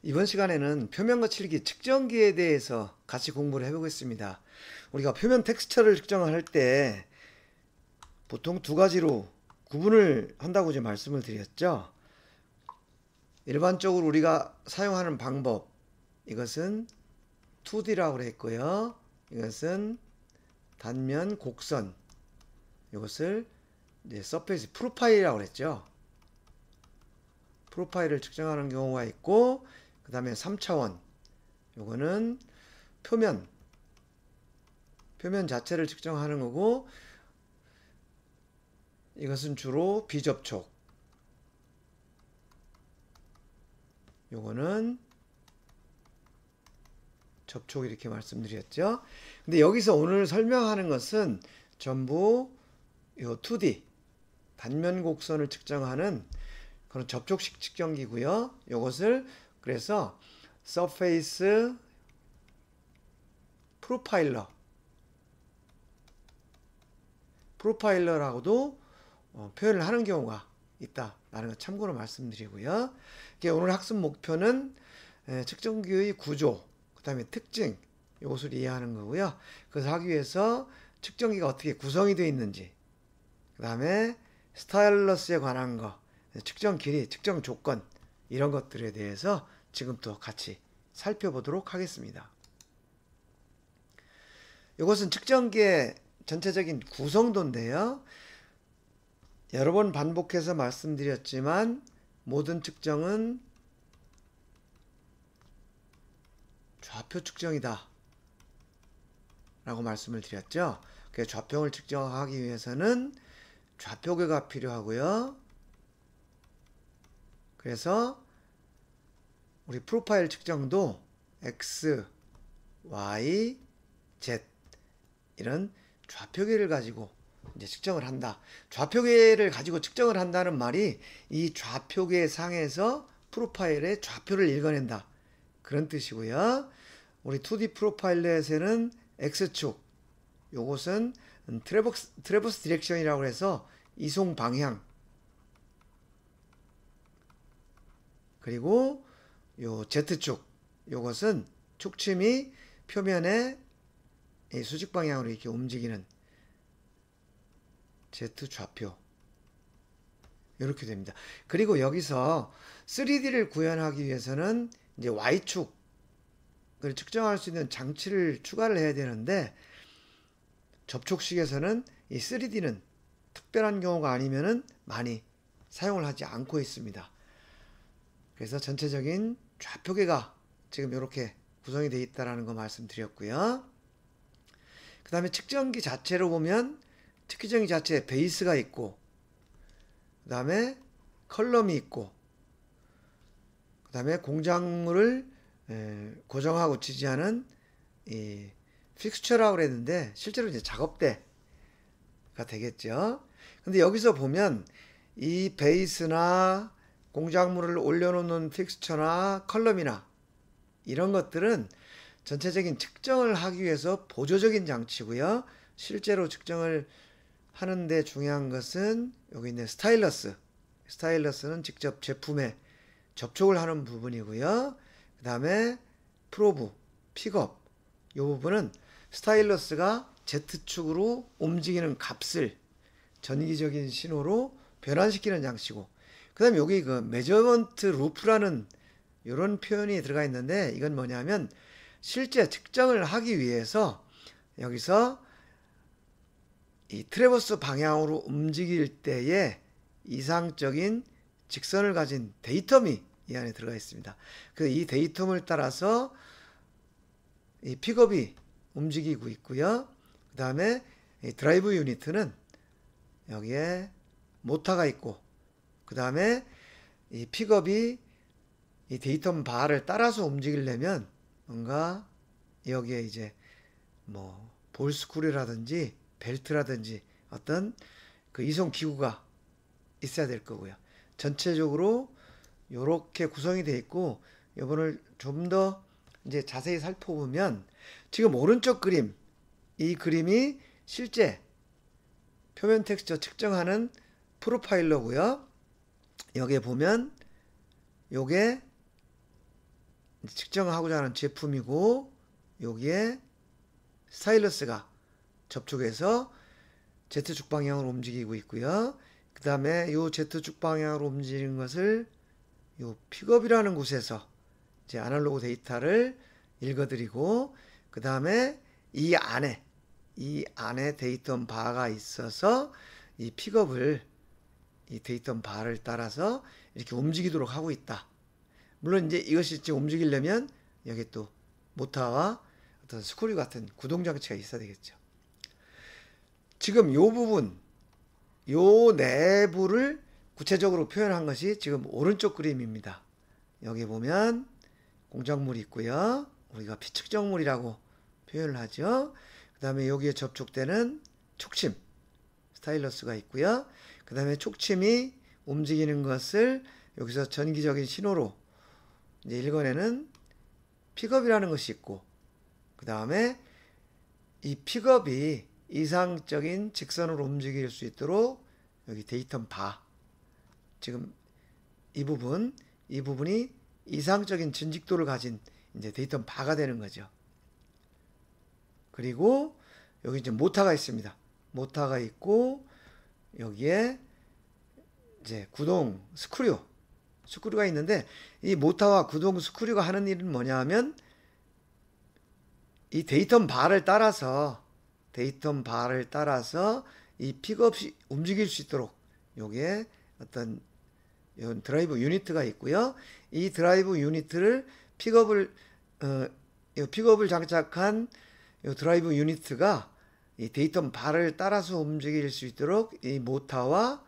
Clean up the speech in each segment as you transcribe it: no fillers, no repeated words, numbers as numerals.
이번 시간에는 표면 거칠기 측정기에 대해서 같이 공부를 해보겠습니다. 우리가 표면 텍스처를 측정할 때 보통 두 가지로 구분을 한다고 이제 말씀을 드렸죠. 일반적으로 우리가 사용하는 방법, 이것은 2D라고 했고요. 이것은 단면 곡선, 이것을 이제 서페이스 프로파일이라고 했죠. 프로파일을 측정하는 경우가 있고, 그 다음에 3차원, 요거는 표면 자체를 측정하는 거고, 이것은 주로 비접촉, 요거는 접촉, 이렇게 말씀드렸죠. 근데 여기서 오늘 설명하는 것은 전부 요 2D 단면 곡선을 측정하는 그런 접촉식 측정기고요. 요것을 그래서 서페이스 프로파일러라고도 표현을 하는 경우가 있다라는 거 참고로 말씀드리고요. 오늘 학습 목표는 측정기의 구조, 그 다음에 특징, 이것을 이해하는 거고요. 그래서 하기 위해서 측정기가 어떻게 구성이 되어 있는지, 그 다음에 스타일러스에 관한 거, 측정 길이, 측정 조건, 이런 것들에 대해서 지금부터 같이 살펴보도록 하겠습니다. 이것은 측정기의 전체적인 구성도인데요. 여러 번 반복해서 말씀드렸지만 모든 측정은 좌표 측정이다 라고 말씀을 드렸죠. 그래서 좌표를 측정하기 위해서는 좌표계가 필요하고요. 그래서 우리 프로파일 측정도 X, Y, Z 이런 좌표계를 가지고 이제 측정을 한다. 좌표계를 가지고 측정을 한다는 말이 이 좌표계 상에서 프로파일의 좌표를 읽어낸다, 그런 뜻이고요. 우리 2D 프로파일렛에는 X축, 요것은 트래버스 디렉션이라고 해서 이송 방향, 그리고 요 Z축, 요것은 축침이 표면의 수직 방향으로 이렇게 움직이는 Z 좌표, 이렇게 됩니다. 그리고 여기서 3D를 구현하기 위해서는 이제 Y축을 측정할 수 있는 장치를 추가를 해야 되는데, 접촉식에서는 이 3D는 특별한 경우가 아니면은 많이 사용을 하지 않고 있습니다. 그래서 전체적인 좌표계가 지금 이렇게 구성이 되어 있다는 거 말씀드렸고요. 그 다음에 측정기 자체로 보면 측정기 자체에 베이스가 있고, 그 다음에 컬럼이 있고, 그 다음에 공작물을 고정하고 지지하는 이 픽스처라고 그랬는데 실제로 이제 작업대가 되겠죠. 근데 여기서 보면 이 베이스나 공작물을 올려놓는 픽스처나 컬럼이나 이런 것들은 전체적인 측정을 하기 위해서 보조적인 장치고요. 실제로 측정을 하는데 중요한 것은 여기 있는 스타일러스는 직접 제품에 접촉을 하는 부분이고요. 그 다음에 프로브, 픽업, 이 부분은 스타일러스가 Z축으로 움직이는 값을 전기적인 신호로 변환시키는 장치고, 그 다음에 여기 그 메저먼트 루프라는 이런 표현이 들어가 있는데, 이건 뭐냐면 실제 측정을 하기 위해서 여기서 이 트래버스 방향으로 움직일 때의 이상적인 직선을 가진 데이텀이 이 안에 들어가 있습니다. 그래서 이 데이텀을 따라서 이 픽업이 움직이고 있고요. 그 다음에 이 드라이브 유니트는 여기에 모터가 있고, 그 다음에 이 픽업이 이 데이텀 바를 따라서 움직이려면 뭔가 여기에 이제 뭐 볼스크루라든지 벨트라든지 어떤 그 이송 기구가 있어야 될 거고요. 전체적으로 이렇게 구성이 되어 있고, 이번을 좀 더 이제 자세히 살펴보면 지금 오른쪽 그림, 이 그림이 실제 표면 텍스처 측정하는 프로파일러고요. 여기에 보면 요게 측정하고자 하는 제품이고, 여기에 스타일러스가 접촉해서 Z축 방향으로 움직이고 있고요. 그 다음에 요 Z축 방향으로 움직이는 것을 요 픽업이라는 곳에서 이제 아날로그 데이터를 읽어드리고, 그 다음에 이 안에 데이터 바가 있어서 이 픽업을 이 데이터 바를 따라서 이렇게 움직이도록 하고 있다. 물론 이제 이것이 지금 움직이려면 여기 또 모터와 어떤 스크류 같은 구동 장치가 있어야 되겠죠. 지금 요 부분, 요 내부를 구체적으로 표현한 것이 지금 오른쪽 그림입니다. 여기 보면 공작물이 있고요. 우리가 피측정물이라고 표현을 하죠. 그 다음에 여기에 접촉되는 촉침, 스타일러스가 있고요. 그 다음에 촉침이 움직이는 것을 여기서 전기적인 신호로 이제 읽어내는 픽업이라는 것이 있고, 그 다음에 이 픽업이 이상적인 직선으로 움직일 수 있도록 여기 데이터 바, 지금 이 부분이 이상적인 진직도를 가진 이제 데이터 바가 되는 거죠. 그리고 여기 이제 모터가 있습니다. 모터가 있고, 여기에 이제 구동 스크류가 있는데, 이 모터와 구동 스크류가 하는 일은 뭐냐 하면 이 데이터 바를 따라서 이 픽업이 움직일 수 있도록 여기에 어떤 드라이브 유니트가 있고요. 이 드라이브 유니트를 픽업을 장착한 이 드라이브 유니트가 이 데이터 바를 따라서 움직일 수 있도록 이 모터와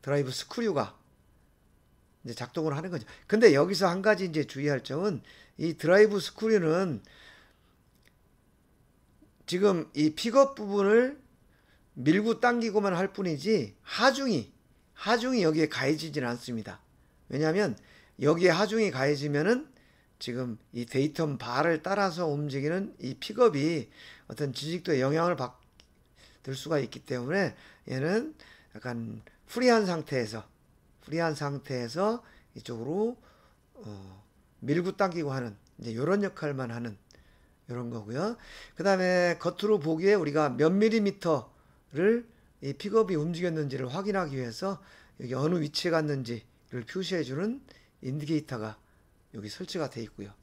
드라이브 스크류가 이제 작동을 하는 거죠. 근데 여기서 한 가지 이제 주의할 점은, 이 드라이브 스크류는 지금 이 픽업 부분을 밀고 당기고만 할 뿐이지 하중이 여기에 가해지진 않습니다. 왜냐하면 여기에 하중이 가해지면은 지금 이 데이터 바를 따라서 움직이는 이 픽업이 어떤 지직도에 영향을 받을 수가 있기 때문에 얘는 약간 프리한 상태에서 이쪽으로 밀고 당기고 하는 이제 이런 역할만 하는 이런 거고요. 그 다음에 겉으로 보기에 우리가 몇 밀리미터를 이 픽업이 움직였는지를 확인하기 위해서 여기 어느 위치에 갔는지를 표시해주는 인디케이터가 여기 설치가 되어 있고요.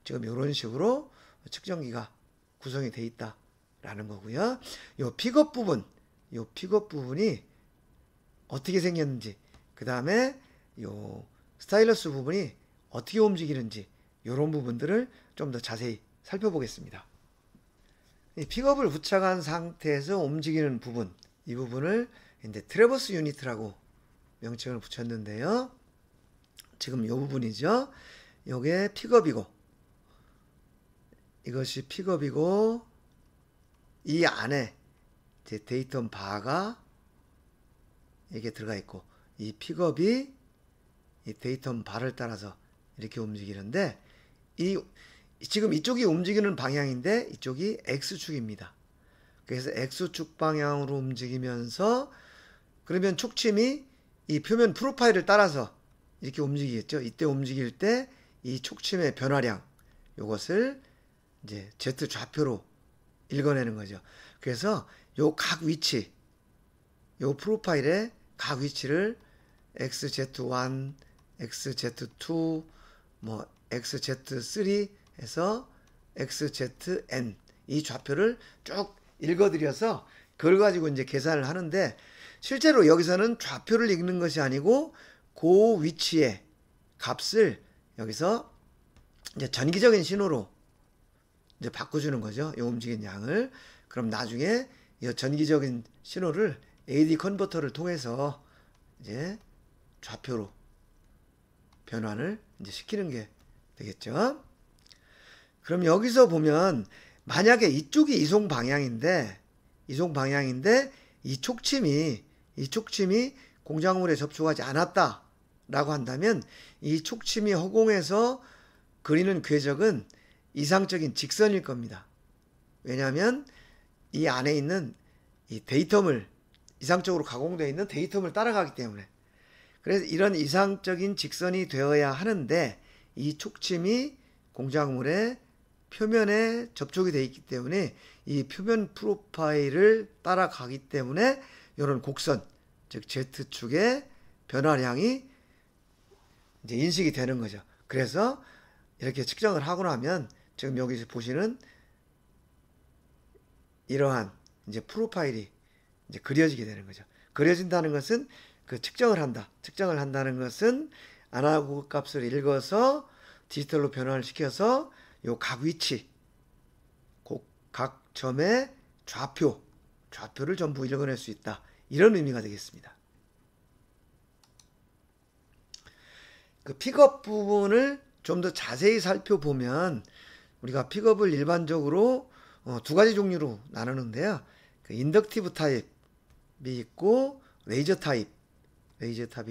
지금 이런 식으로 측정기가 구성이 되어 있다라는 거고요. 이 픽업 부분이 어떻게 생겼는지, 그 다음에 이 스타일러스 부분이 어떻게 움직이는지, 이런 부분들을 좀 더 자세히 살펴보겠습니다. 이 픽업을 부착한 상태에서 움직이는 부분, 이 부분을 이제 트래버스 유니트라고 명칭을 붙였는데요. 지금 이 부분이죠. 요게 픽업이고, 이것이 픽업이고, 이 안에 이제 데이터 바가 이게 들어가 있고, 이 픽업이 이 데이터 바를 따라서 이렇게 움직이는데, 지금 이쪽이 움직이는 방향인데 이쪽이 X축입니다. 그래서 X축 방향으로 움직이면서, 그러면 촉침이 이 표면 프로파일을 따라서 이렇게 움직이겠죠. 이때 움직일 때 이 촉침의 변화량, 요것을 이제 Z 좌표로 읽어내는 거죠. 그래서 요 각 위치, 요 프로파일의 각 위치를 XZ1, XZ2, 뭐 XZ3 해서 XZN, 이 좌표를 쭉 읽어드려서 그걸 가지고 이제 계산을 하는데, 실제로 여기서는 좌표를 읽는 것이 아니고 그 위치의 값을 여기서 이제 전기적인 신호로 이제 바꿔주는 거죠. 이 움직인 양을. 그럼 나중에 이 전기적인 신호를 AD 컨버터를 통해서 이제 좌표로 변환을 이제 시키는 게 되겠죠. 그럼 여기서 보면 만약에 이쪽이 이송 방향인데 이 촉침이 공작물에 접촉하지 않았다라고 한다면, 이 촉침이 허공에서 그리는 궤적은 이상적인 직선일 겁니다. 왜냐하면 이 안에 있는 이 데이텀을, 이상적으로 가공되어 있는 데이텀을 따라가기 때문에. 그래서 이런 이상적인 직선이 되어야 하는데, 이 촉침이 공작물의 표면에 접촉이 되어 있기 때문에 이 표면 프로파일을 따라가기 때문에 이런 곡선, 즉 Z축의 변화량이 이제 인식이 되는 거죠. 그래서 이렇게 측정을 하고 나면 지금 여기서 보시는 이러한 이제 프로파일이 이제 그려지게 되는 거죠. 그려진다는 것은 그 측정을 한다. 측정을 한다는 것은 아날로그 값을 읽어서 디지털로 변화를 시켜서 요 각 위치, 각 점의 좌표를 전부 읽어낼 수 있다. 이런 의미가 되겠습니다. 그 픽업 부분을 좀 더 자세히 살펴보면 우리가 픽업을 일반적으로 두 가지 종류로 나누는데요. 그 인덕티브 타입이 있고 레이저 타입이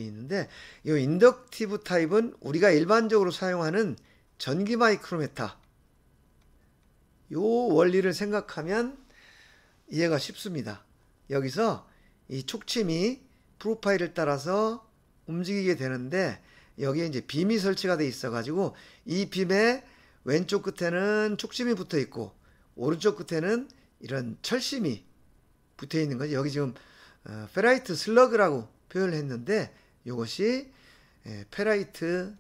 있는데 이 인덕티브 타입은 우리가 일반적으로 사용하는 전기 마이크로메타 요 원리를 생각하면 이해가 쉽습니다. 여기서 이 촉침이 프로파일을 따라서 움직이게 되는데 여기에 이제 빔이 설치가 돼 있어 가지고 이 빔의 왼쪽 끝에는 촉침이 붙어 있고 오른쪽 끝에는 이런 철심이 붙어 있는 거죠. 여기 지금 페라이트 슬러그라고 표현을 했는데 이것이 페라이트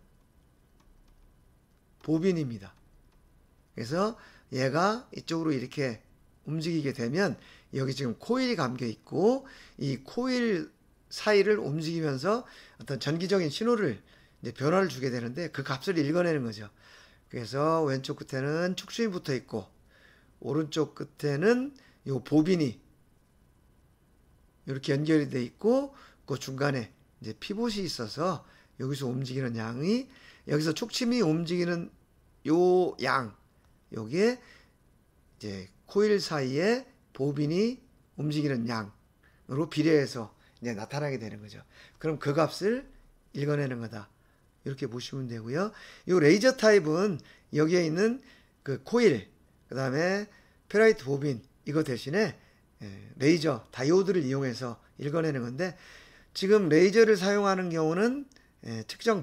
보빈입니다. 그래서 얘가 이쪽으로 이렇게 움직이게 되면 여기 지금 코일이 감겨 있고 이 코일 사이를 움직이면서 어떤 전기적인 신호를 이제 변화를 주게 되는데 그 값을 읽어내는 거죠. 그래서 왼쪽 끝에는 촉심이 붙어 있고 오른쪽 끝에는 이 보빈이 이렇게 연결이 돼 있고 그 중간에 이제 피봇이 있어서 여기서 움직이는 양이 여기서 촉침이 움직이는 요 양 여기에 이제 코일 사이에 보빈이 움직이는 양으로 비례해서 이제 나타나게 되는 거죠. 그럼 그 값을 읽어내는 거다. 이렇게 보시면 되고요. 이 레이저 타입은 여기에 있는 그 코일, 그 다음에 페라이트 보빈 이거 대신에 레이저 다이오드를 이용해서 읽어내는 건데 지금 레이저를 사용하는 경우는 측정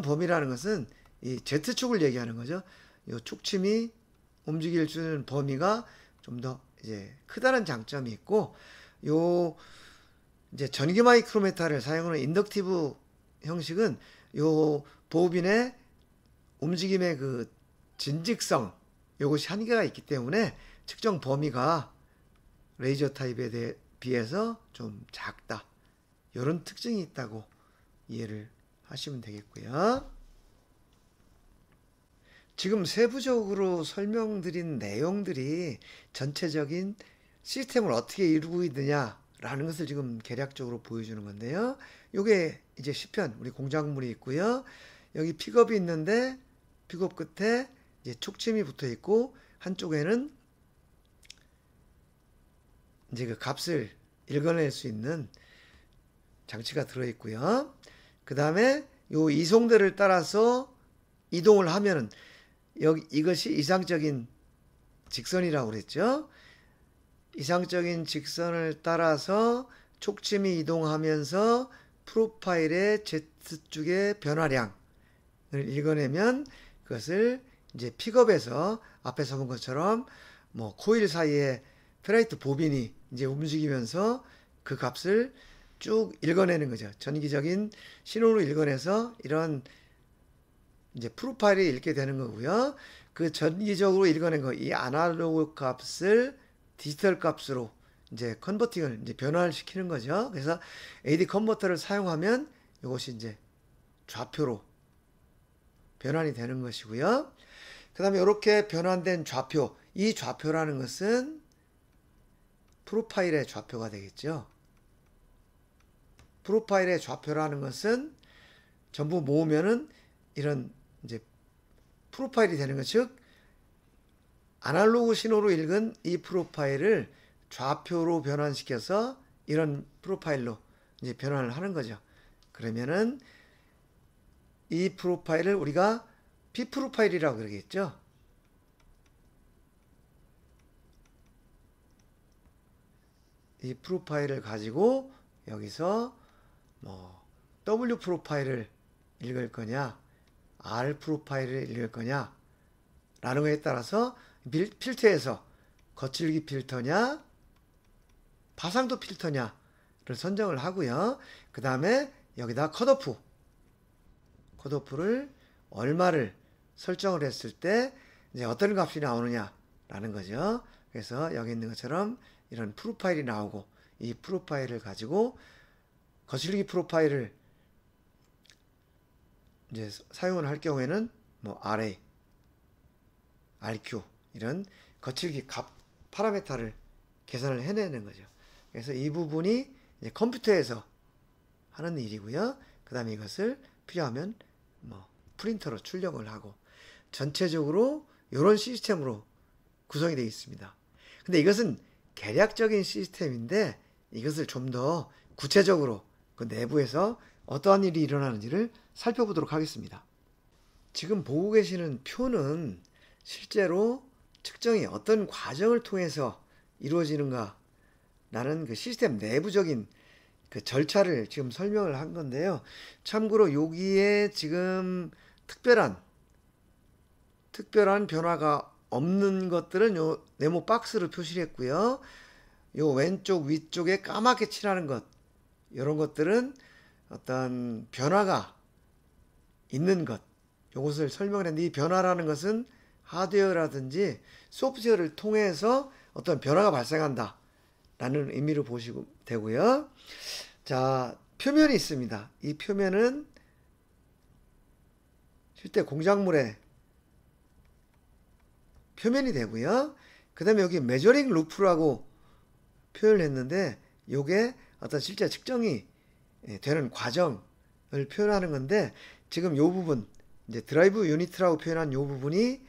범위라는 것은 이 Z축을 얘기하는 거죠. 이 촉침이 움직일 수 있는 범위가 좀 더 이제 크다는 장점이 있고 요 이제 전기 마이크로메타를 사용하는 인덕티브 형식은 요 보빈의 움직임의 그 진직성 요것이 한계가 있기 때문에 측정 범위가 레이저 타입에 비해서 좀 작다. 이런 특징이 있다고 이해를 하시면 되겠고요. 지금 세부적으로 설명드린 내용들이 전체적인 시스템을 어떻게 이루고 있느냐라는 것을 지금 개략적으로 보여주는 건데요. 요게 이제 시편 우리 공작물이 있고요. 여기 픽업이 있는데 픽업 끝에 이제 촉침이 붙어 있고 한쪽에는 이제 그 값을 읽어낼 수 있는 장치가 들어 있고요. 그 다음에 요 이송대를 따라서 이동을 하면은 여기 이것이 이상적인 직선이라고 그랬죠. 이상적인 직선을 따라서 촉침이 이동하면서 프로파일의 Z축의 변화량을 읽어내면 그것을 이제 픽업에서 앞에서 본 것처럼 뭐 코일 사이에 페라이트 보빈이 이제 움직이면서 그 값을 쭉 읽어내는 거죠. 전기적인 신호로 읽어내서 이런 이제 프로파일을 읽게 되는 거고요. 그 전기적으로 읽어낸 거, 이 아날로그 값을 디지털 값으로 이제 컨버팅을 이제 변화를 시키는 거죠. 그래서 AD 컨버터를 사용하면 이것이 이제 좌표로 변환이 되는 것이고요. 그 다음에 이렇게 변환된 좌표, 이 좌표라는 것은 프로파일의 좌표가 되겠죠. 프로파일의 좌표라는 것은 전부 모으면은 이런 이제 프로파일이 되는 것, 즉 아날로그 신호로 읽은 이 프로파일을 좌표로 변환시켜서 이런 프로파일로 이제 변환을 하는 거죠. 그러면은 이 프로파일을 우리가 P 프로파일이라고 그러겠죠. 이 프로파일을 가지고 여기서 뭐 W 프로파일을 읽을 거냐, R 프로파일을 읽을 거냐 라는 거에 따라서 필터에서 거칠기 필터냐 파상도 필터냐를 선정을 하고요. 그 다음에 여기다 컷오프를 얼마를 설정을 했을 때 이제 어떤 값이 나오느냐라는 거죠. 그래서 여기 있는 것처럼 이런 프로파일이 나오고 이 프로파일을 가지고 거칠기 프로파일을 이제 사용을 할 경우에는 뭐 RA, RQ 이런 거칠기 값 파라메타를 계산을 해내는 거죠. 그래서 이 부분이 이제 컴퓨터에서 하는 일이고요. 그 다음에 이것을 필요하면 뭐 프린터로 출력을 하고 전체적으로 이런 시스템으로 구성이 되어 있습니다. 근데 이것은 개략적인 시스템인데 이것을 좀 더 구체적으로 그 내부에서 어떠한 일이 일어나는지를 살펴보도록 하겠습니다. 지금 보고 계시는 표는 실제로 측정이 어떤 과정을 통해서 이루어지는가 라는 그 시스템 내부적인 그 절차를 지금 설명을 한 건데요. 참고로 여기에 지금 특별한 변화가 없는 것들은 요 네모 박스로 표시를 했고요. 요 왼쪽 위쪽에 까맣게 칠하는 것 이런 것들은 어떤 변화가 있는 것 요것을 설명을 했는데 이 변화라는 것은 하드웨어라든지 소프트웨어를 통해서 어떤 변화가 발생한다 라는 의미로 보시면 되고요. 자, 표면이 있습니다. 이 표면은 실제 공작물의 표면이 되고요. 그 다음에 여기 메저링 루프라고 표현을 했는데 요게 어떤 실제 측정이 되는 과정을 표현하는 건데 지금 요 부분 이제 드라이브 유니트라고 표현한 요 부분이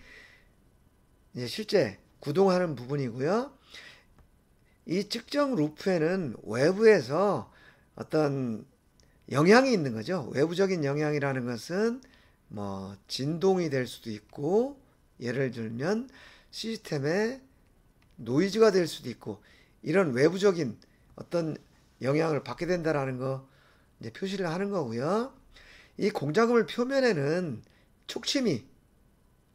이제 실제 구동하는 부분이고요. 이 측정 루프에는 외부에서 어떤 영향이 있는 거죠. 외부적인 영향이라는 것은 뭐 진동이 될 수도 있고 예를 들면 시스템에 노이즈가 될 수도 있고 이런 외부적인 어떤 영향을 받게 된다라는 거 이제 표시를 하는 거고요. 이 공작물 표면에는 촉침이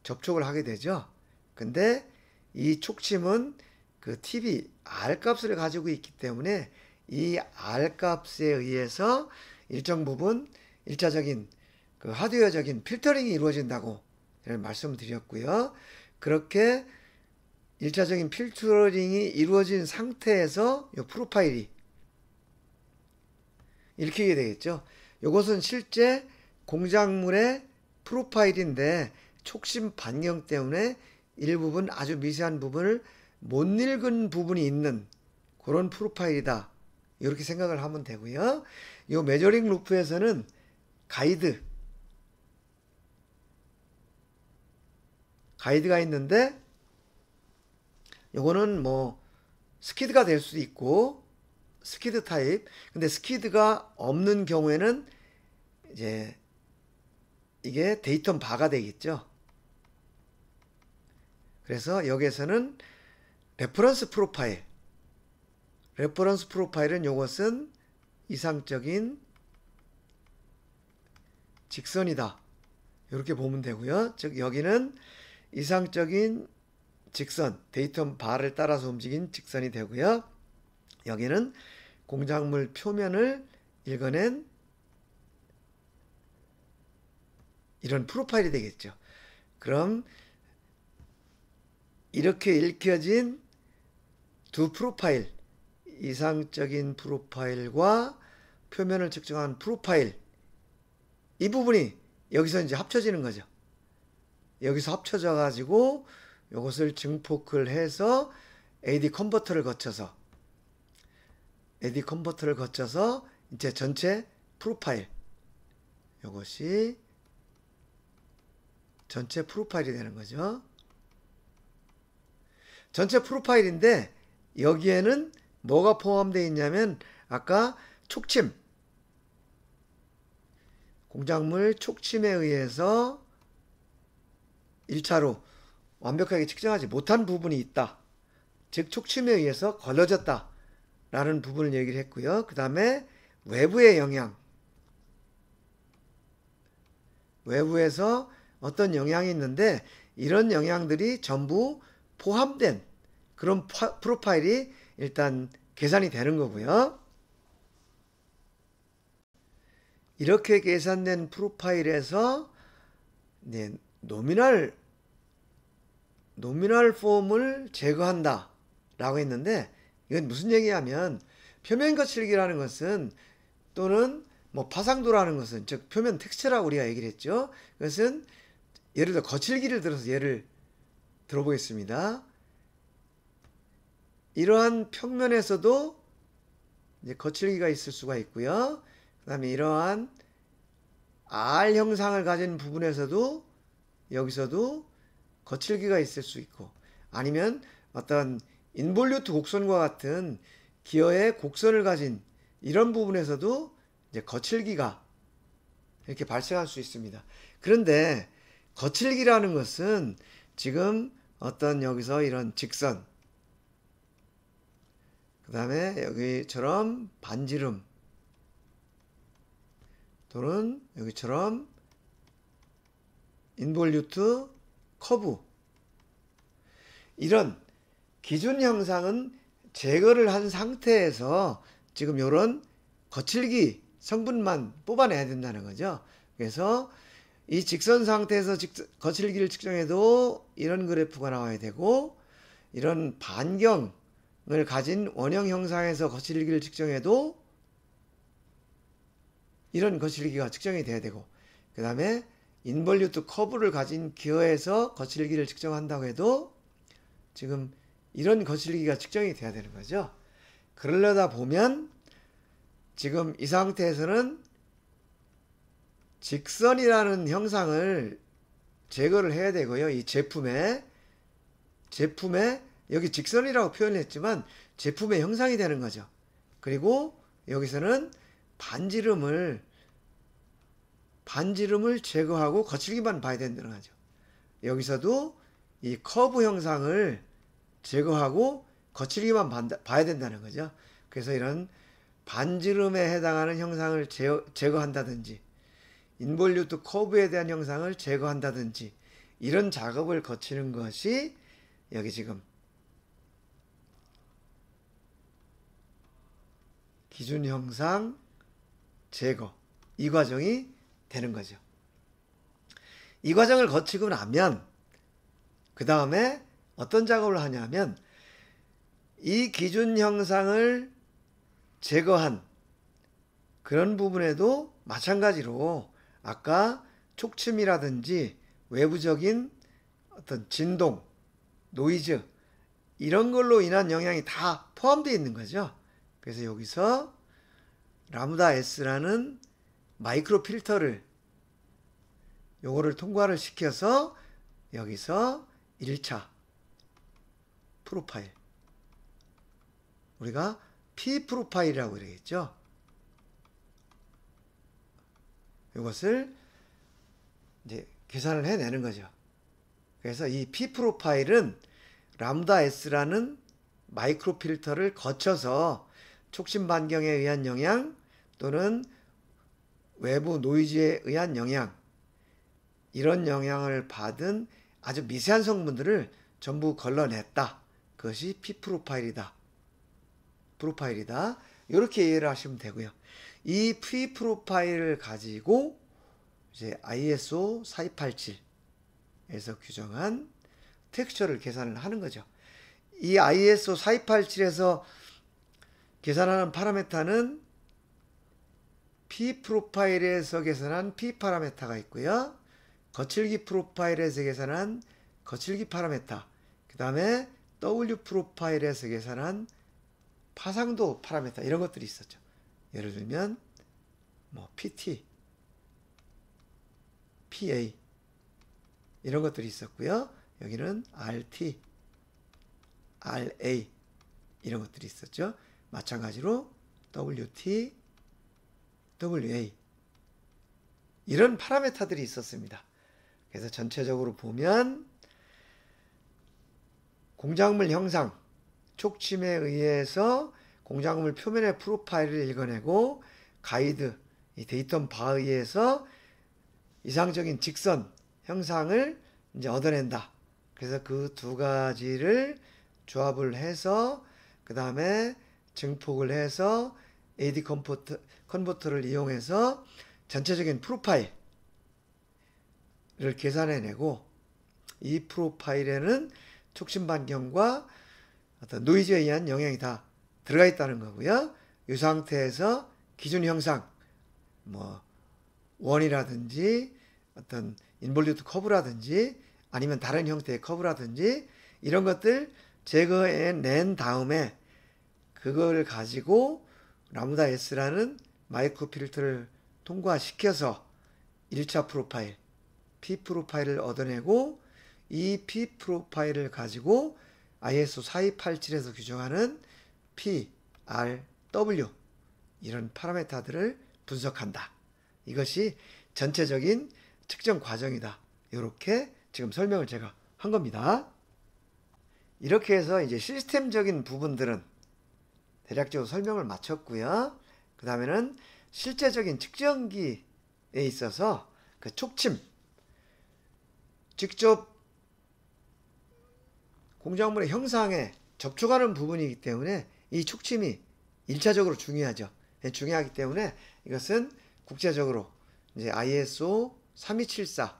접촉을 하게 되죠. 근데 이 촉침은 그 TV R 값을 가지고 있기 때문에 이 R 값에 의해서 일정 부분 1차적인 그 하드웨어적인 필터링이 이루어진다고 말씀을 드렸고요. 그렇게 1차적인 필터링이 이루어진 상태에서 이 프로파일이 읽히게 되겠죠. 이것은 실제 공작물의 프로파일인데 촉심 반경 때문에 일부분 아주 미세한 부분을 못 읽은 부분이 있는 그런 프로파일이다. 이렇게 생각을 하면 되고요. 이 메저링 루프에서는 가이드가 있는데 요거는 뭐 스키드가 될 수도 있고 스키드 타입. 근데 스키드가 없는 경우에는 이제 이게 데이턴 바가 되겠죠. 그래서 여기에서는 레퍼런스 프로파일은 요것은 이상적인 직선이다. 이렇게 보면 되고요. 즉 여기는 이상적인 직선, 데이턴 바를 따라서 움직인 직선이 되고요. 여기는 공작물 표면을 읽어낸 이런 프로파일이 되겠죠. 그럼 이렇게 읽혀진 두 프로파일, 이상적인 프로파일과 표면을 측정한 프로파일, 이 부분이 여기서 이제 합쳐지는 거죠. 여기서 합쳐져 가지고 이것을 증폭을 해서 AD 컨버터를 거쳐서 이제 전체 프로파일, 이것이 전체 프로파일이 되는 거죠. 전체 프로파일인데 여기에는 뭐가 포함되어 있냐면 아까 촉침, 공작물 촉침에 의해서 1차로 완벽하게 측정하지 못한 부분이 있다. 즉 촉침에 의해서 걸러졌다 라는 부분을 얘기를 했고요. 그 다음에 외부의 영향, 외부에서 어떤 영향이 있는데 이런 영향들이 전부 포함된 그런 프로파일이 일단 계산이 되는 거고요. 이렇게 계산된 프로파일에서 네, 노미널 폼을 제거한다 라고 했는데 이건 무슨 얘기냐면 표면 거칠기라는 것은 또는 뭐 파상도라는 것은 즉 표면 텍스처라고 우리가 얘기를 했죠. 그것은 예를 들어 거칠기를 들어서 예를 들어보겠습니다. 이러한 평면에서도 이제 거칠기가 있을 수가 있고요. 그 다음에 이러한 R 형상을 가진 부분에서도 여기서도 거칠기가 있을 수 있고 아니면 어떤 인볼루트 곡선과 같은 기어의 곡선을 가진 이런 부분에서도 이제 거칠기가 이렇게 발생할 수 있습니다. 그런데 거칠기라는 것은 지금 어떤 여기서 이런 직선 그 다음에 여기처럼 반지름 또는 여기처럼 인볼루트 커브 이런 기준 형상은 제거를 한 상태에서 지금 이런 거칠기 성분만 뽑아내야 된다는 거죠. 그래서 이 직선 상태에서 거칠기를 측정해도 이런 그래프가 나와야 되고 이런 반경을 가진 원형 형상에서 거칠기를 측정해도 이런 거칠기가 측정이 돼야 되고 그 다음에 인볼루트 커브를 가진 기어에서 거칠기를 측정한다고 해도 지금 이런 거칠기가 측정이 돼야 되는 거죠. 그러려다 보면 지금 이 상태에서는 직선이라는 형상을 제거를 해야 되고요. 이 제품에 여기 직선이라고 표현했지만 제품의 형상이 되는 거죠. 그리고 여기서는 반지름을 제거하고 거칠기만 봐야 된다는 거죠. 여기서도 이 커브 형상을 제거하고 거칠기만 봐야 된다는 거죠. 그래서 이런 반지름에 해당하는 형상을 제거한다든지 인볼루트 커브에 대한 형상을 제거한다든지 이런 작업을 거치는 것이 여기 지금 기준 형상 제거 이 과정이 되는 거죠. 이 과정을 거치고 나면 그 다음에 어떤 작업을 하냐면 이 기준 형상을 제거한 그런 부분에도 마찬가지로 아까 촉침이라든지 외부적인 어떤 진동, 노이즈 이런 걸로 인한 영향이 다 포함되어 있는 거죠. 그래서 여기서 라무다 S라는 마이크로 필터를 요거를 통과를 시켜서 여기서 1차 프로파일 우리가 P 프로파일이라고 그러겠죠. 이것을 이제 계산을 해내는 거죠. 그래서 이 P 프로파일은 람다 S라는 마이크로 필터를 거쳐서 촉심 반경에 의한 영향 또는 외부 노이즈에 의한 영향 이런 영향을 받은 아주 미세한 성분들을 전부 걸러냈다. 그것이 P 프로파일이다. 이렇게 이해를 하시면 되고요. 이 P 프로파일을 가지고 이제 ISO 4287에서 규정한 텍스처를 계산을 하는 거죠. 이 ISO 4287에서 계산하는 파라메타는 P 프로파일에서 계산한 P 파라메타가 있고요. 거칠기 프로파일에서 계산한 거칠기 파라메타, 그 다음에 W 프로파일에서 계산한 파상도 파라메타 이런 것들이 있었죠. 예를 들면 뭐 PT, PA 이런 것들이 있었고요. 여기는 RT, RA 이런 것들이 있었죠. 마찬가지로 WT, WA 이런 파라메타들이 있었습니다. 그래서 전체적으로 보면 공작물 형상, 촉침에 의해서 공작물 표면의 프로파일을 읽어내고 가이드, 이 데이텀 바에 의해서 이상적인 직선 형상을 이제 얻어낸다. 그래서 그 두 가지를 조합을 해서 그 다음에 증폭을 해서 AD 컨버터를 이용해서 전체적인 프로파일을 계산해내고, 이 프로파일에는 촉심 반경과 어떤 노이즈에 의한 영향이 다 들어가 있다는 거고요. 이 상태에서 기준 형상, 뭐 원이라든지 어떤 인볼루트 커브라든지 아니면 다른 형태의 커브라든지 이런 것들 제거해낸 다음에 그걸 가지고 라무다 S라는 마이크로 필터를 통과시켜서 1차 프로파일, P 프로파일을 얻어내고, 이 P 프로파일을 가지고 ISO 4287에서 규정하는 P, R, W 이런 파라미터들을 분석한다. 이것이 전체적인 측정 과정이다. 이렇게 지금 설명을 제가 한 겁니다. 이렇게 해서 이제 시스템적인 부분들은 대략적으로 설명을 마쳤고요. 그 다음에는 실제적인 측정기에 있어서 그 촉침, 직접 공작물의 형상에 접촉하는 부분이기 때문에 이 촉침이 1차적으로 중요하죠. 중요하기 때문에 이것은 국제적으로 이제 ISO 3274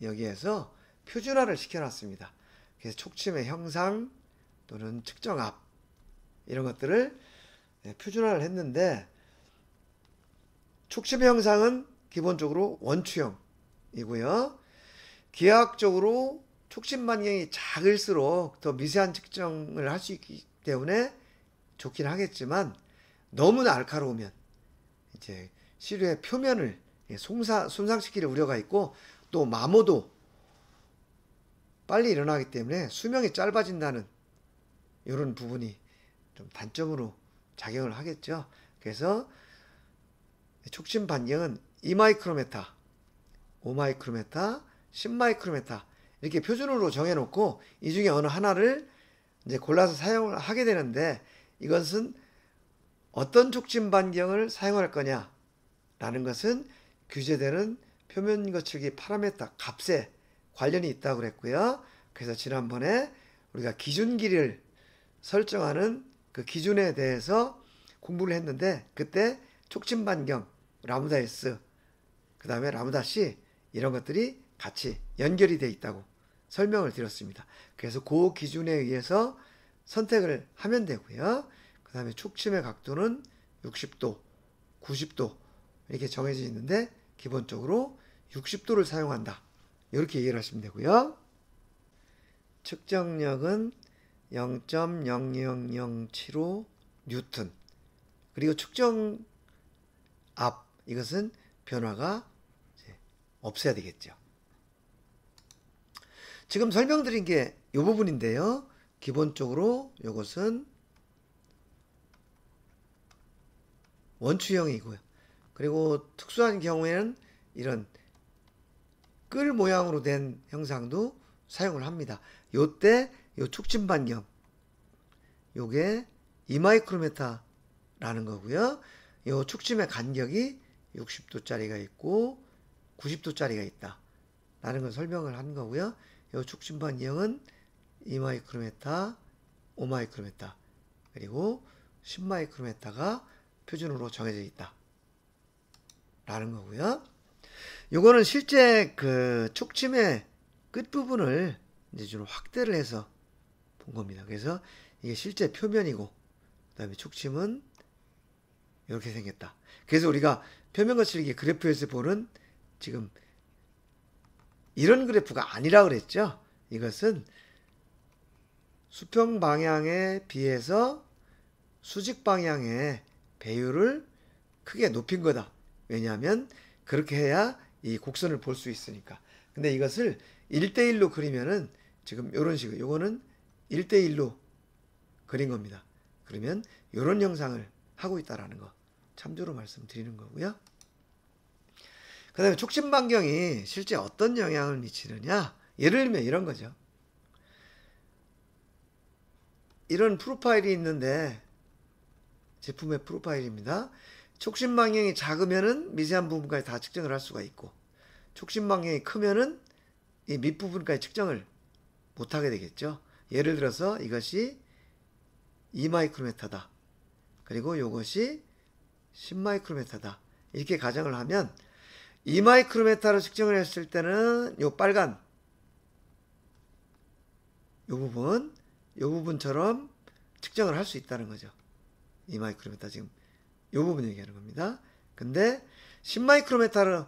여기에서 표준화를 시켜놨습니다. 그래서 촉침의 형상 또는 측정압 이런 것들을 표준화를 했는데, 촉침의 형상은 기본적으로 원추형이고요. 기하학적으로 촉침 반경이 작을수록 더 미세한 측정을 할 수 있기 때문에 좋긴 하겠지만, 너무 날카로우면 이제 시료의 표면을 손상시킬 우려가 있고, 또 마모도 빨리 일어나기 때문에 수명이 짧아진다는 이런 부분이 좀 단점으로 작용을 하겠죠. 그래서 촉침 반경은 2마이크로메타, 5마이크로메타, 10마이크로메타 이렇게 표준으로 정해놓고 이 중에 어느 하나를 이제 골라서 사용을 하게 되는데, 이것은 어떤 촉침 반경을 사용할 거냐라는 것은 규제되는 표면 거칠기 파라미터 값에 관련이 있다고 그랬고요. 그래서 지난번에 우리가 기준기를 설정하는 그 기준에 대해서 공부를 했는데, 그때 촉침 반경, 라무다 S, 그 다음에 라무다 C 이런 것들이 같이 연결이 되어 있다고 설명을 드렸습니다. 그래서 그 기준에 의해서 선택을 하면 되고요. 그 다음에 촉침의 각도는 60도, 90도 이렇게 정해져 있는데 기본적으로 60도를 사용한다. 이렇게 이해를 하시면 되고요. 측정력은 0.00075 뉴턴. 그리고 측정 압, 이것은 변화가 없어야 되겠죠. 지금 설명드린 게 이 부분인데요. 기본적으로 이것은 원추형이고요. 그리고 특수한 경우에는 이런 끌 모양으로 된 형상도 사용을 합니다. 요때 요 촉침 반경 요게 2마이크로메타라는 거고요. 요 촉침의 간격이 60도짜리가 있고 90도짜리가 있다 라는 걸 설명을 한 거고요. 요 촉침 반경은 2마이크로메타, 5마이크로메타 그리고 10마이크로메타가 표준으로 정해져 있다 라는 거고요. 요거는 실제 그 촉침의 끝부분을 이제 좀 확대를 해서 본 겁니다. 그래서 이게 실제 표면이고, 그 다음에 촉침은 이렇게 생겼다. 그래서 우리가 표면 거칠기 그래프에서 보는 지금 이런 그래프가 아니라 그랬죠. 이것은 수평 방향에 비해서 수직 방향의 배율을 크게 높인 거다. 왜냐하면 그렇게 해야 이 곡선을 볼 수 있으니까. 근데 이것을 1대1로 그리면은 지금 이런 식으로, 요거는 1대1로 그린 겁니다. 그러면 이런 형상을 하고 있다라는 거 참조로 말씀드리는 거고요. 그 다음에 촉침 반경이 실제 어떤 영향을 미치느냐, 예를 들면 이런 거죠. 이런 프로파일이 있는데, 제품의 프로파일입니다. 촉침 반경이 작으면은 미세한 부분까지 다 측정을 할 수가 있고, 촉심 반경이 크면은 이 밑부분까지 측정을 못하게 되겠죠. 예를 들어서 이것이 2마이크로메타다. 그리고 이것이 10마이크로메타다. 이렇게 가정을 하면 2마이크로메타로 측정을 했을 때는 요 빨간 요 부분처럼 측정을 할 수 있다는 거죠. 2마이크로메타 지금 요 부분 얘기하는 겁니다. 근데 10마이크로메타로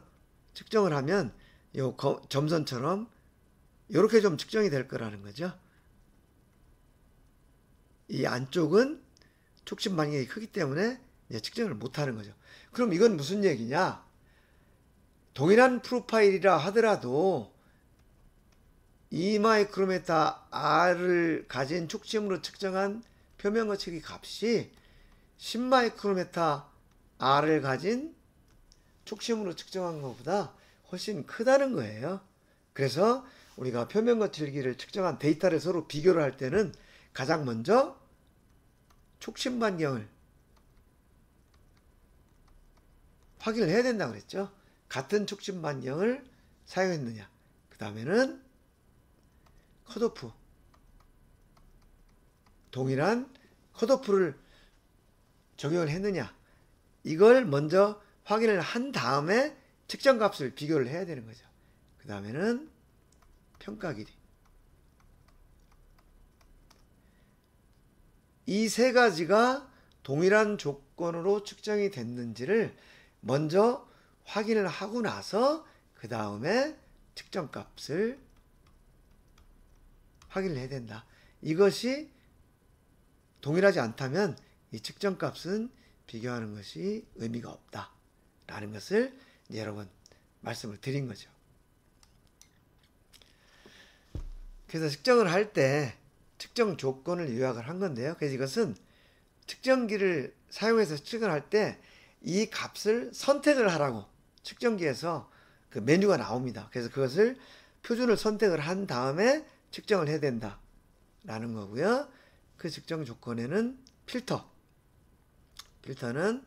측정을 하면 요 점선처럼 요렇게 좀 측정이 될 거라는 거죠. 이 안쪽은 촉심 반경이 크기 때문에 이제 측정을 못하는 거죠. 그럼 이건 무슨 얘기냐? 동일한 프로파일이라 하더라도 2마이크로메타 R을 가진 촉심으로 측정한 표면 거치기 값이 10마이크로메타 R을 가진 촉심으로 측정한 것보다 훨씬 크다는 거예요. 그래서 우리가 표면 거칠기를 측정한 데이터를 서로 비교를 할 때는 가장 먼저 촉심 반경을 확인을 해야 된다고 그랬죠. 같은 촉심 반경을 사용했느냐. 그 다음에는 컷오프. 동일한 컷오프를 적용을 했느냐. 이걸 먼저 확인을 한 다음에 측정값을 비교를 해야 되는 거죠. 그 다음에는 평가 길이. 이 세 가지가 동일한 조건으로 측정이 됐는지를 먼저 확인을 하고 나서 그 다음에 측정값을 확인을 해야 된다. 이것이 동일하지 않다면 이 측정값은 비교하는 것이 의미가 없다 라는 것을 여러 번 말씀을 드린 거죠. 그래서 측정을 할 때 측정 조건을 요약을 한 건데요. 그래서 이것은 측정기를 사용해서 측정을 할 때 이 값을 선택을 하라고 측정기에서 그 메뉴가 나옵니다. 그래서 그것을 표준을 선택을 한 다음에 측정을 해야 된다 라는 거고요. 그 측정 조건에는 필터는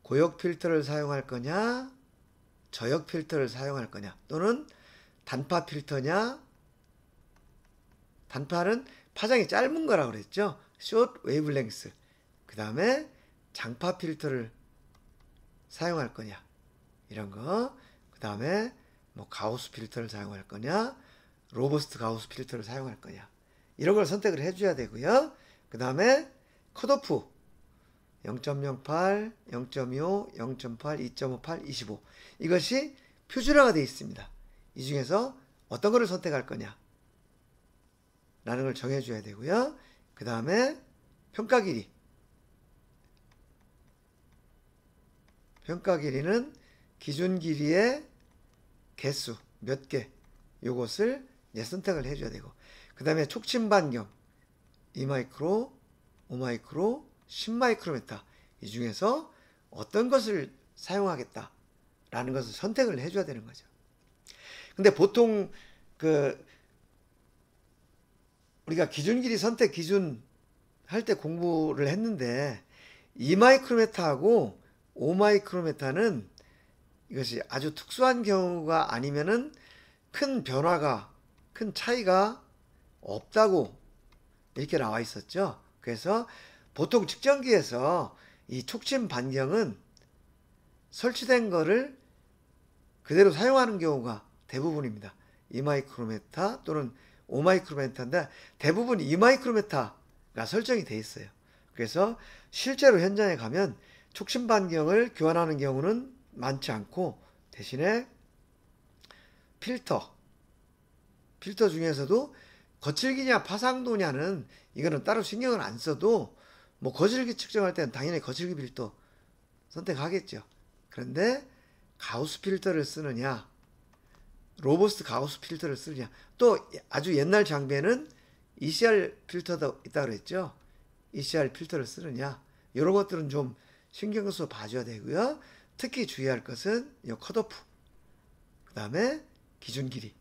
고역 필터를 사용할 거냐 저역 필터를 사용할 거냐 또는 단파 필터냐. 단파는 파장이 짧은 거라고 그랬죠. short wavelength. 그 다음에 장파 필터를 사용할 거냐 이런 거. 그 다음에 뭐 가우스 필터를 사용할 거냐 로버스트 가우스 필터를 사용할 거냐 이런 걸 선택을 해줘야 되고요. 그 다음에 컷오프 0.08, 0.25, 0.8, 2.58, 25 이것이 표준화가 되어 있습니다. 이 중에서 어떤 거를 선택할 거냐 라는 걸 정해줘야 되고요. 그 다음에 평가 길이. 평가 길이는 기준 길이의 개수 몇 개 요것을 선택을 해줘야 되고 그 다음에 촉심 반경 2마이크로, 5마이크로, 10마이크로메타 이 중에서 어떤 것을 사용하겠다 라는 것을 선택을 해줘야 되는 거죠. 근데 보통 우리가 기준 길이 선택 기준 할 때 공부를 했는데 2마이크로메타하고 5마이크로메타는 이것이 아주 특수한 경우가 아니면은 큰 변화가 큰 차이가 없다고 이렇게 나와 있었죠. 그래서 보통 측정기에서 이 촉심 반경은 설치된 거를 그대로 사용하는 경우가 대부분입니다. 2마이크로메타 또는 5마이크로메타인데 대부분 2마이크로메타가 설정이 되어 있어요. 그래서 실제로 현장에 가면 촉심 반경을 교환하는 경우는 많지 않고 대신에 필터 중에서도 거칠기냐 파상도냐는 이거는 따로 신경을 안 써도 뭐 거칠기 측정할 때는 당연히 거칠기 필터 선택하겠죠. 그런데 가우스 필터를 쓰느냐 로버스트 가우스 필터를 쓰느냐 또 아주 옛날 장비에는 ECR 필터도 있다고 그랬죠. ECR 필터를 쓰느냐 이런 것들은 좀 신경 써서 봐줘야 되고요. 특히 주의할 것은 이 컷오프 그 다음에 기준 길이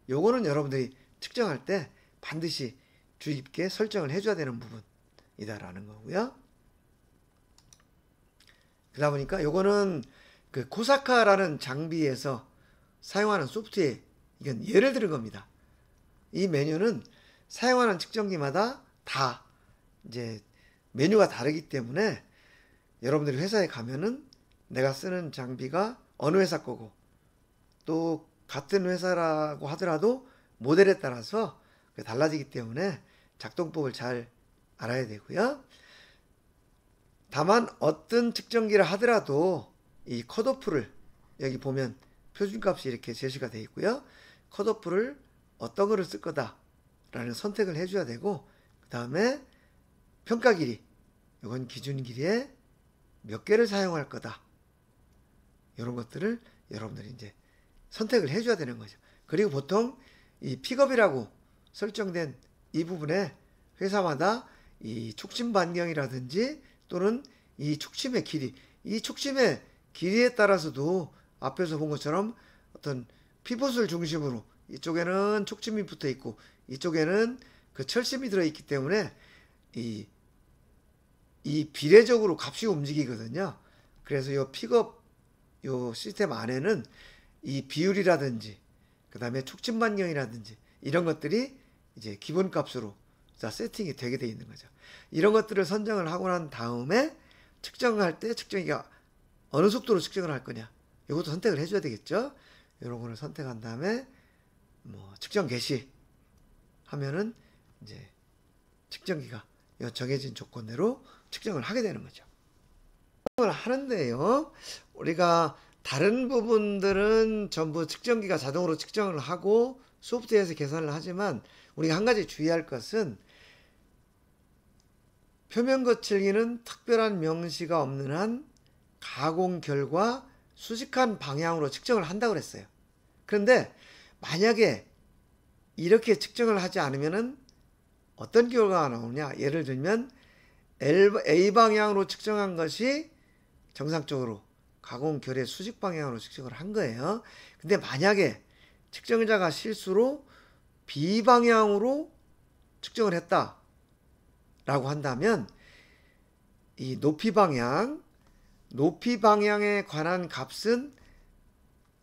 요거는 여러분들이 측정할 때 반드시 주의 깊게 설정을 해줘야 되는 부분이다라는 거고요. 그러다 보니까 요거는 그 코사카라는 장비에서 사용하는 소프트웨어, 이건 예를 들은 겁니다. 이 메뉴는 사용하는 측정기마다 다 이제 메뉴가 다르기 때문에 여러분들이 회사에 가면은 내가 쓰는 장비가 어느 회사 거고 또 같은 회사라고 하더라도 모델에 따라서 달라지기 때문에 작동법을 잘 알아야 되고요. 다만 어떤 측정기를 하더라도 이 컷오프를 여기 보면 표준값이 이렇게 제시가 되어 있고요. 컷오프를 어떤 거를 쓸 거다 라는 선택을 해줘야 되고, 그 다음에 평가 길이, 이건 기준 길이에 몇 개를 사용할 거다, 이런 것들을 여러분들이 이제 선택을 해줘야 되는 거죠. 그리고 보통 이 픽업이라고 설정된 이 부분에 회사마다 이 촉심 반경이라든지 또는 이 촉심의 길이, 이 촉심의 길이에 따라서도 앞에서 본 것처럼 어떤 피봇을 중심으로 이쪽에는 촉심이 붙어 있고 이쪽에는 그 철심이 들어 있기 때문에 이 비례적으로 값이 움직이거든요. 그래서 이 픽업 요 시스템 안에는 이 비율이라든지 그 다음에 촉진 반경이라든지 이런 것들이 이제 기본 값으로 자 세팅이 되게 돼 있는 거죠. 이런 것들을 선정을 하고 난 다음에 측정할 때 측정기가 어느 속도로 측정을 할 거냐, 이것도 선택을 해줘야 되겠죠. 이런 거를 선택한 다음에 뭐 측정 개시 하면은 이제 측정기가 정해진 조건대로 측정을 하게 되는 거죠. 측정을 하는데요, 우리가 다른 부분들은 전부 측정기가 자동으로 측정을 하고 소프트웨어에서 계산을 하지만 우리가 한 가지 주의할 것은 표면 거칠기는 특별한 명시가 없는 한 가공 결과 수직한 방향으로 측정을 한다고 그랬어요. 그런데 만약에 이렇게 측정을 하지 않으면은 어떤 결과가 나오냐, 예를 들면 A 방향으로 측정한 것이 정상적으로 가공 결의 수직 방향으로 측정을 한 거예요. 근데 만약에 측정자가 실수로 B 방향으로 측정을 했다 라고 한다면 이 높이 방향에 관한 값은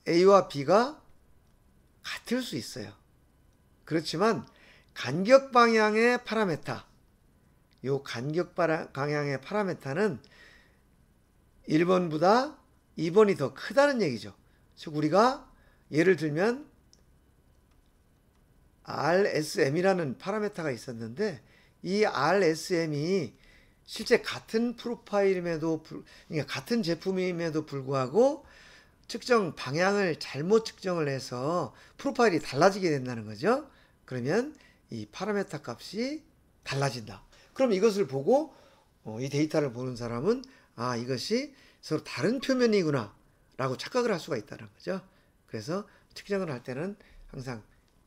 A와 B가 같을 수 있어요. 그렇지만 간격 방향의 파라메타, 요 간격 방향의 파라메타는 1번보다 2번이 더 크다는 얘기죠. 즉 우리가 예를 들면 RSM이라는 파라메타가 있었는데 이 RSM이 실제 같은 프로파일임에도 그러니까 같은 제품임에도 불구하고 측정 방향을 잘못 측정을 해서 프로파일이 달라지게 된다는 거죠. 그러면 이 파라메타 값이 달라진다. 그럼 이것을 보고 이 데이터를 보는 사람은 아, 이것이 서로 다른 표면이구나 라고 착각을 할 수가 있다는 거죠. 그래서 측정을 할 때는 항상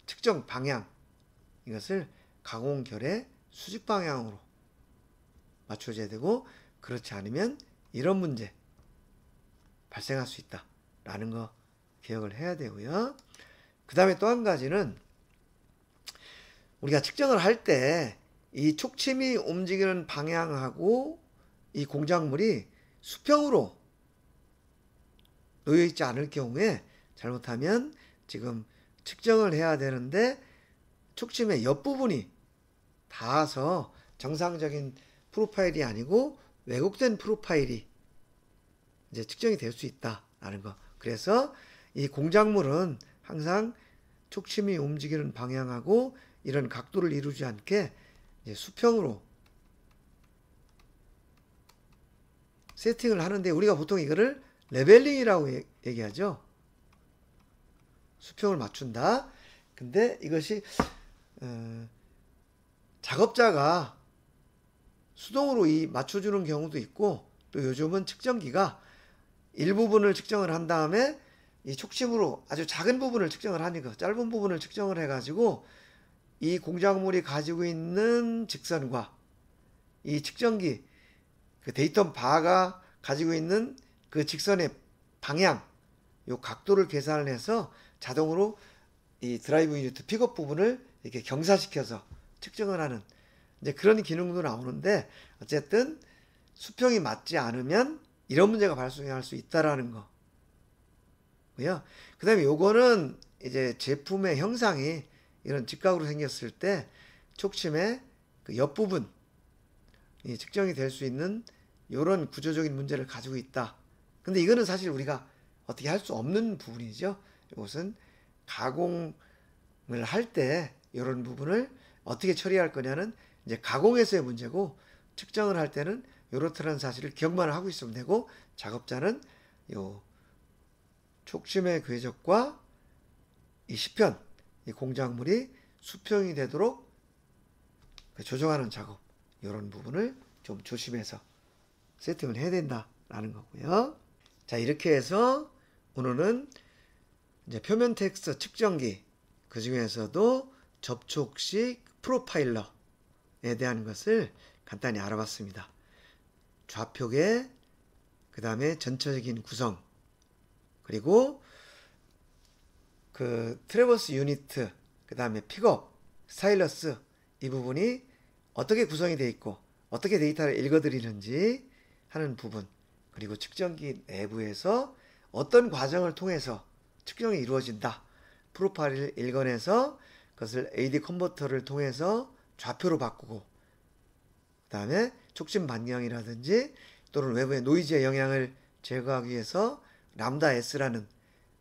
측정 방향, 이것을 가공결의 수직 방향으로 맞춰줘야 되고, 그렇지 않으면 이런 문제 발생할 수 있다 라는 거 기억을 해야 되고요. 그 다음에 또 한 가지는 우리가 측정을 할 때 이 촉침이 움직이는 방향하고 이 공작물이 수평으로 놓여 있지 않을 경우에 잘못하면 지금 측정을 해야 되는데 촉침의 옆부분이 닿아서 정상적인 프로파일이 아니고 왜곡된 프로파일이 이제 측정이 될 수 있다라는 거. 그래서 이 공작물은 항상 촉침이 움직이는 방향하고 이런 각도를 이루지 않게 이제 수평으로 세팅을 하는데 우리가 보통 이거를 레벨링이라고 얘기하죠. 수평을 맞춘다. 근데 이것이 작업자가 수동으로 맞춰주는 경우도 있고, 또 요즘은 측정기가 일부분을 측정을 한 다음에 이 촉심으로 아주 작은 부분을 측정을 하니까 짧은 부분을 측정을 해가지고 이 공작물이 가지고 있는 직선과 이 측정기 그 데이터 바가 가지고 있는 그 직선의 방향, 요 각도를 계산을 해서 자동으로 이 드라이브 유니트 픽업 부분을 이렇게 경사시켜서 측정을 하는 이제 그런 기능도 나오는데, 어쨌든 수평이 맞지 않으면 이런 문제가 발생할 수 있다라는 거 드렸고요. 그 다음에 요거는 이제 제품의 형상이 이런 직각으로 생겼을 때 촉침의 그 옆부분이 측정이 될 수 있는 이런 구조적인 문제를 가지고 있다. 근데 이거는 사실 우리가 어떻게 할 수 없는 부분이죠. 이것은 가공을 할 때 이런 부분을 어떻게 처리할 거냐는 이제 가공에서의 문제고, 측정을 할 때는 이렇다는 사실을 기억만 하고 있으면 되고, 작업자는 요 촉침의 궤적과 이 시편, 이 공작물이 수평이 되도록 조정하는 작업, 이런 부분을 좀 조심해서 세팅을 해야 된다라는 거고요. 자, 이렇게 해서 오늘은 이제 표면 텍스처 측정기, 그 중에서도 접촉식 프로파일러에 대한 것을 간단히 알아봤습니다. 좌표계, 그 다음에 전체적인 구성, 그리고 그 트래버스 유니트, 그 다음에 픽업, 스타일러스, 이 부분이 어떻게 구성이 되어 있고 어떻게 데이터를 읽어드리는지 하는 부분, 그리고 측정기 내부에서 어떤 과정을 통해서 측정이 이루어진다. 프로파일을 읽어내서 그것을 AD 컨버터를 통해서 좌표로 바꾸고, 그 다음에 촉진 반경이라든지 또는 외부의 노이즈의 영향을 제거하기 위해서 람다 S라는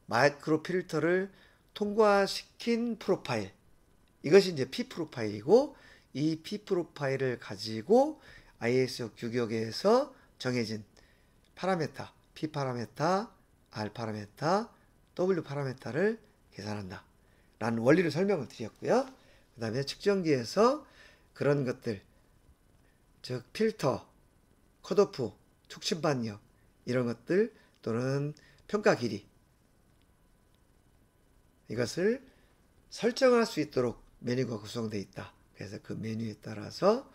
마이크로 필터를 통과시킨 프로파일, 이것이 이제 P 프로파일이고, 이 P 프로파일을 가지고 ISO 규격에서 정해진 파라메타, P 파라메타, R 파라메타, W 파라메타를 계산한다 라는 원리를 설명을 드렸고요. 그 다음에 측정기에서 그런 것들, 즉 필터, 컷오프, 촉침 반경, 이런 것들 또는 평가 길이, 이것을 설정할 수 있도록 메뉴가 구성되어 있다. 그래서 그 메뉴에 따라서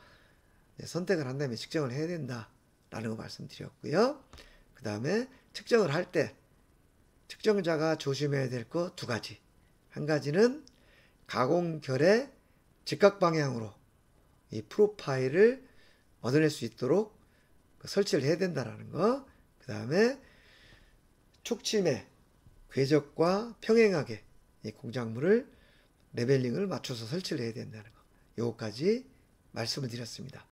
선택을 한 다음에 측정을 해야 된다라는 거 말씀드렸고요. 그 다음에 측정을 할 때 측정자가 조심해야 될 거 두 가지. 한 가지는 가공결의 직각 방향으로 이 프로파일을 얻어낼 수 있도록 설치를 해야 된다라는 거. 그 다음에 촉침의 궤적과 평행하게 이 공작물을 레벨링을 맞춰서 설치를 해야 된다는 거. 요거까지 말씀을 드렸습니다.